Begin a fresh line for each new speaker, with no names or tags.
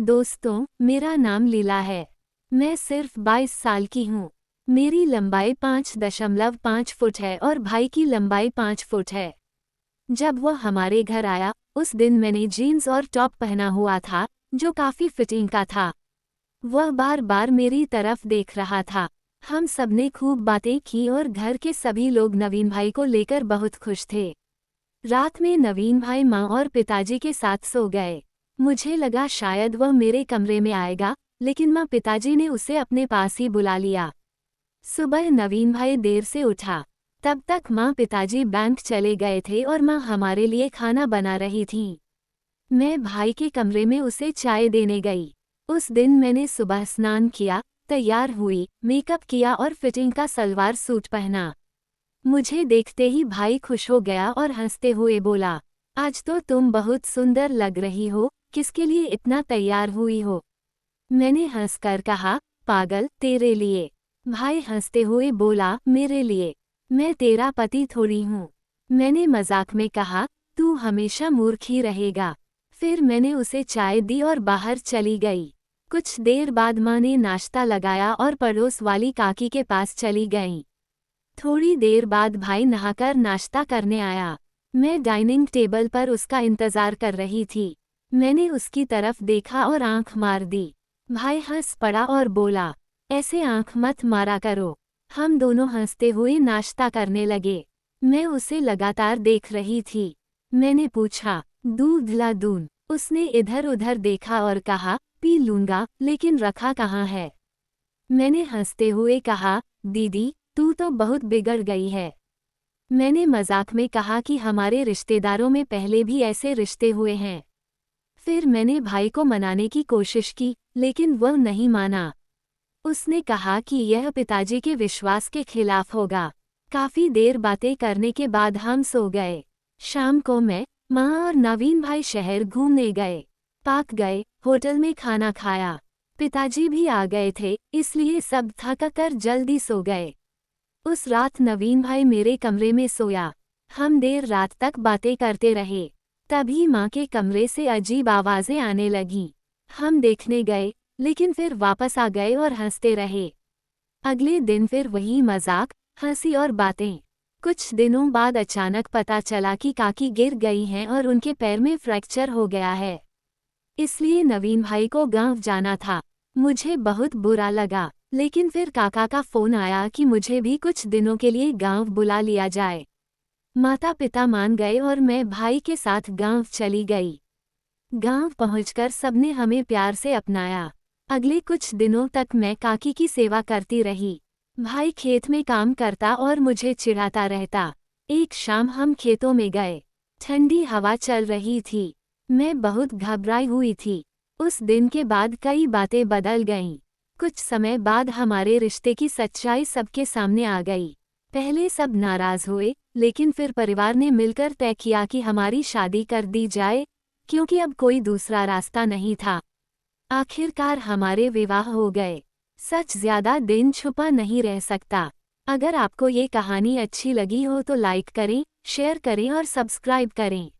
दोस्तों, मेरा नाम लीला है। मैं सिर्फ 22 साल की हूँ। मेरी लंबाई 5.5 फुट है और भाई की लंबाई 5 फुट है। जब वह हमारे घर आया, उस दिन मैंने जीन्स और टॉप पहना हुआ था, जो काफी फिटिंग का था। वह बार बार मेरी तरफ देख रहा था। हम सबने खूब बातें की और घर के सभी लोग नवीन भाई को लेकर बहुत खुश थे। रात में नवीन भाई माँ और पिताजी के साथ सो गए। मुझे लगा शायद वह मेरे कमरे में आएगा, लेकिन माँ पिताजी ने उसे अपने पास ही बुला लिया। सुबह नवीन भाई देर से उठा। तब तक माँ पिताजी बैंक चले गए थे और माँ हमारे लिए खाना बना रही थी। मैं भाई के कमरे में उसे चाय देने गई। उस दिन मैंने सुबह स्नान किया, तैयार हुई, मेकअप किया और फिटिंग का सलवार सूट पहना। मुझे देखते ही भाई खुश हो गया और हंसते हुए बोला, आज तो तुम बहुत सुंदर लग रही हो, किसके लिए इतना तैयार हुई हो? मैंने हंसकर कहा, पागल, तेरे लिए। भाई हंसते हुए बोला, मेरे लिए? मैं तेरा पति थोड़ी हूँ। मैंने मजाक में कहा, तू हमेशा मूर्ख ही रहेगा। फिर मैंने उसे चाय दी और बाहर चली गई। कुछ देर बाद माँ ने नाश्ता लगाया और पड़ोस वाली काकी के पास चली गई। थोड़ी देर बाद भाई नहाकर नाश्ता करने आया। मैं डाइनिंग टेबल पर उसका इंतजार कर रही थी। मैंने उसकी तरफ देखा और आंख मार दी। भाई हंस पड़ा और बोला, ऐसे आंख मत मारा करो। हम दोनों हंसते हुए नाश्ता करने लगे। मैं उसे लगातार देख रही थी। मैंने पूछा, दूध ला दूं? उसने इधर उधर देखा और कहा, पी लूंगा, लेकिन रखा कहाँ है? मैंने हंसते हुए कहा, दीदी, तू तो बहुत बिगड़ गई है। मैंने मजाक में कहा कि हमारे रिश्तेदारों में पहले भी ऐसे रिश्ते हुए हैं। फिर मैंने भाई को मनाने की कोशिश की, लेकिन वह नहीं माना। उसने कहा कि यह पिताजी के विश्वास के खिलाफ होगा। काफी देर बातें करने के बाद हम सो गए। शाम को मैं, माँ और नवीन भाई शहर घूमने गए। पार्क गए, होटल में खाना खाया। पिताजी भी आ गए थे, इसलिए सब थक कर जल्दी सो गए। उस रात नवीन भाई मेरे कमरे में सोया। हम देर रात तक बातें करते रहे। तभी माँ के कमरे से अजीब आवाजें आने लगीं। हम देखने गए, लेकिन फिर वापस आ गए और हंसते रहे। अगले दिन फिर वही मजाक, हंसी और बातें। कुछ दिनों बाद अचानक पता चला कि काकी गिर गई हैं और उनके पैर में फ्रैक्चर हो गया है। इसलिए नवीन भाई को गांव जाना था। मुझे बहुत बुरा लगा, लेकिन फिर काका का फोन आया कि मुझे भी कुछ दिनों के लिए गांव बुला लिया जाए। माता पिता मान गए और मैं भाई के साथ गांव चली गई। गांव पहुंचकर सबने हमें प्यार से अपनाया। अगले कुछ दिनों तक मैं काकी की सेवा करती रही। भाई खेत में काम करता और मुझे चिढ़ाता रहता। एक शाम हम खेतों में गए। ठंडी हवा चल रही थी। मैं बहुत घबराई हुई थी। उस दिन के बाद कई बातें बदल गईं। कुछ समय बाद हमारे रिश्ते की सच्चाई सबके सामने आ गई। पहले सब नाराज हुए, लेकिन फिर परिवार ने मिलकर तय किया कि हमारी शादी कर दी जाए, क्योंकि अब कोई दूसरा रास्ता नहीं था। आखिरकार हमारे विवाह हो गए। सच ज्यादा दिन छुपा नहीं रह सकता। अगर आपको ये कहानी अच्छी लगी हो तो लाइक करें, शेयर करें और सब्सक्राइब करें।